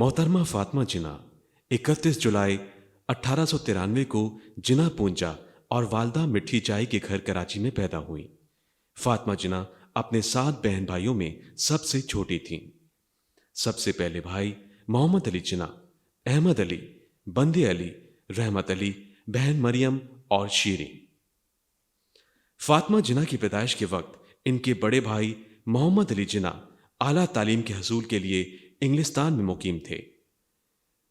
محترمہ فاطمہ جناح 31 جولائی 1893 کو جناح پونچا اور والدہ مٹھی چائے کے گھر کراچی میں پیدا ہوئی۔ فاطمہ جناح اپنے 7 بہن بھائیوں میں سب سے چھوٹی تھیں۔ سب سے پہلے بھائی محمد علی جناح، احمد علی، بندے علی، رحمت علی، بہن مریم اور شیریں۔ فاطمہ جناح کی پیدائش کے وقت ان کے بڑے بھائی محمد علی جناح اعلیٰ تعلیم کے حصول کے لیے انگلستان میں مقیم تھے۔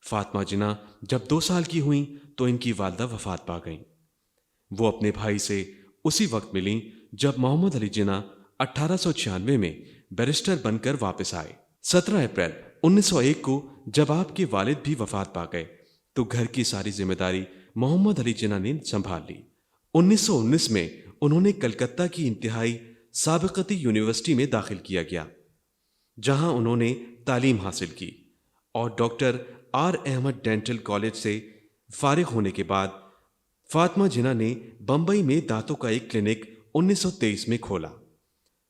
فاطمہ جناح جب 2 سال کی ہوئیں تو ان کی والدہ وفات پا گئیں۔ وہ اپنے بھائی سے اسی وقت ملیں جب محمد علی جناح 1896 میں بیرسٹر بن کر واپس آئے۔ 17 اپریل 1901 کو جب آپ کے والد بھی وفات پا گئے تو گھر کی ساری ذمہ داری محمد علی جناح نے سنبھال لی۔ 1919 میں انہوں نے کلکتہ کی انتہائی سابقتی یونیورسٹی میں داخل کیا گیا، جہاں انہوں نے تعلیم حاصل کی اور doctor R Ahmed dental college سے فارغ ہونے کے بعد فاطمہ جناح نے بمبئی میں دانتوں کا ایک کلینک 1923 میں کھولا۔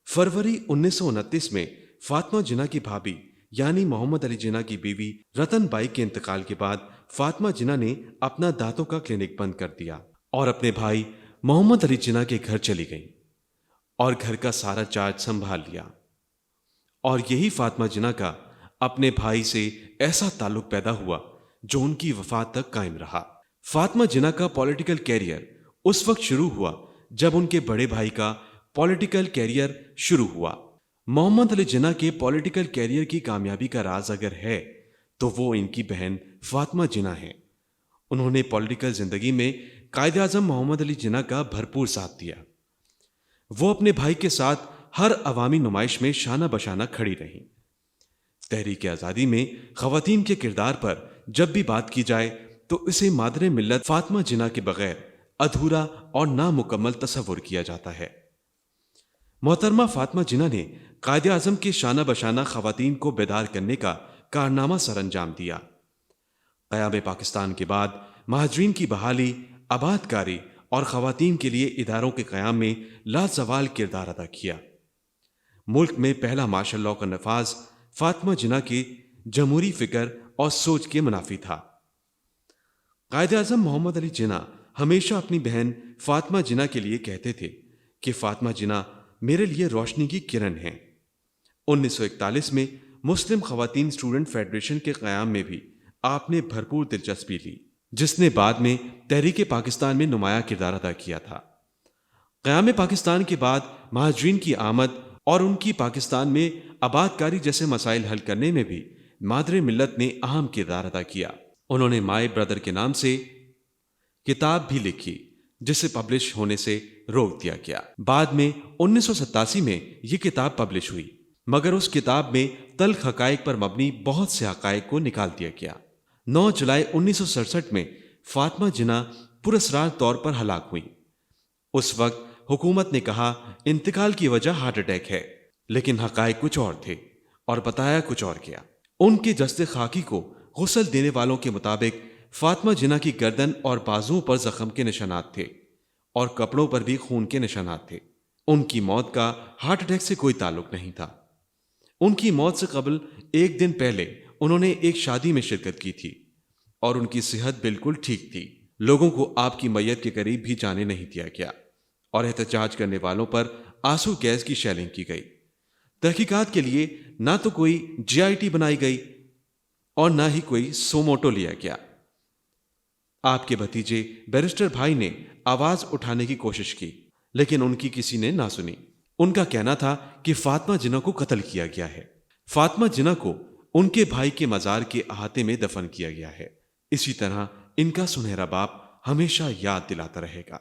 فروری 1929 میں فاطمہ جناح کی بھابھی یعنی محمد علی جناح کی بیوی رتن بائی کے انتقال کے بعد فاطمہ جناح نے اپنا دانتوں کا کلینک بند کر دیا اور اپنے بھائی محمد علی جناح کے گھر چلی گئیں اور گھر کا سارا چارج سنبھال لیا۔ اور یہی فاطمہ جناح کا اپنے بھائی سے ایسا تعلق پیدا ہوا جو ان کی وفات تک قائم رہا۔ فاطمہ جناح کا پولیٹیکل کیریئر اس وقت شروع ہوا جب ان کے بڑے بھائی کا پولیٹیکل کیریئر شروع ہوا۔ محمد علی جناح کے پولیٹیکل کیریئر کی کامیابی کا راز اگر ہے تو وہ ان کی بہن فاطمہ جناح ہیں۔ انہوں نے پولیٹیکل زندگی میں قائد اعظم محمد علی جناح کا بھرپور ساتھ دیا۔ وہ اپنے بھائی کے ساتھ ہر عوامی نمائش میں شانہ بشانہ کھڑی رہیں۔ تحریک آزادی میں خواتین کے کردار پر جب بھی بات کی جائے تو اسے مادر ملت فاطمہ جناح کے بغیر ادھورا اور نامکمل تصور کیا جاتا ہے۔ محترمہ فاطمہ جناح نے قائد اعظم کے شانہ بشانہ خواتین کو بیدار کرنے کا کارنامہ سر انجام دیا۔ قیام پاکستان کے بعد مہاجرین کی بحالی، آباد کاری اور خواتین کے لیے اداروں کے قیام میں لازوال کردار ادا کیا۔ ملک میں پہلا مارشل لاء کا نفاذ فاطمہ جناح کی جمہوری فکر اور سوچ کے منافی تھا۔ قائد اعظم محمد علی جناح ہمیشہ اپنی بہن فاطمہ جناح کے لیے کہتے تھے کہ فاطمہ جناح میرے لیے روشنی کی کرن ہیں۔ 1941 میں مسلم خواتین اسٹوڈنٹ فیڈریشن کے قیام میں بھی آپ نے بھرپور دلچسپی لی، جس نے بعد میں تحریک پاکستان میں نمایاں کردار ادا کیا تھا۔ قیام پاکستان کے بعد مہاجرین کی آمد اور ان کی پاکستان میں آباد کاری جیسے مسائل حل کرنے میں بھی مادر ملت نے اہم کردار ادا کیا۔ انہوں نے مائی بردر کے نام سے کتاب بھی لکھی جسے پبلش ہونے سے روک دیا گیا۔ بعد میں 1987 میں یہ کتاب پبلش ہوئی، مگر اس کتاب میں تلخ حقائق پر مبنی بہت سے حقائق کو نکال دیا گیا۔ 9 جولائی 1967 میں فاطمہ جناح پراسرار طور پر ہلاک ہوئی۔ اس وقت حکومت نے کہا انتقال کی وجہ ہارٹ اٹیک ہے، لیکن حقائق کچھ اور تھے اور بتایا کچھ اور گیا۔ ان کے جسد خاکی کو غسل دینے والوں کے مطابق فاطمہ جناح کی گردن اور بازوؤں پر زخم کے نشانات تھے اور کپڑوں پر بھی خون کے نشانات تھے۔ ان کی موت کا ہارٹ اٹیک سے کوئی تعلق نہیں تھا۔ ان کی موت سے قبل 1 دن پہلے انہوں نے ایک شادی میں شرکت کی تھی اور ان کی صحت بالکل ٹھیک تھی۔ لوگوں کو آپ کی میت کے قریب بھی جانے نہیں دیا گیا اور احتجاج کرنے والوں پر آنسو گیس کی شیلنگ کی گئی۔ تحقیقات کے لیے نہ تو کوئی GIT بنائی گئی اور نہ ہی کوئی سوموٹو لیا گیا۔ آپ کے بھتیجے بیرسٹر بھائی نے آواز اٹھانے کی کوشش کی، لیکن ان کی کسی نے نہ سنی۔ ان کا کہنا تھا کہ فاطمہ جناح کو قتل کیا گیا ہے۔ فاطمہ جناح کو ان کے بھائی کے مزار کے احاطے میں دفن کیا گیا ہے۔ اسی طرح ان کا سنہرا باپ ہمیشہ یاد دلاتا رہے گا۔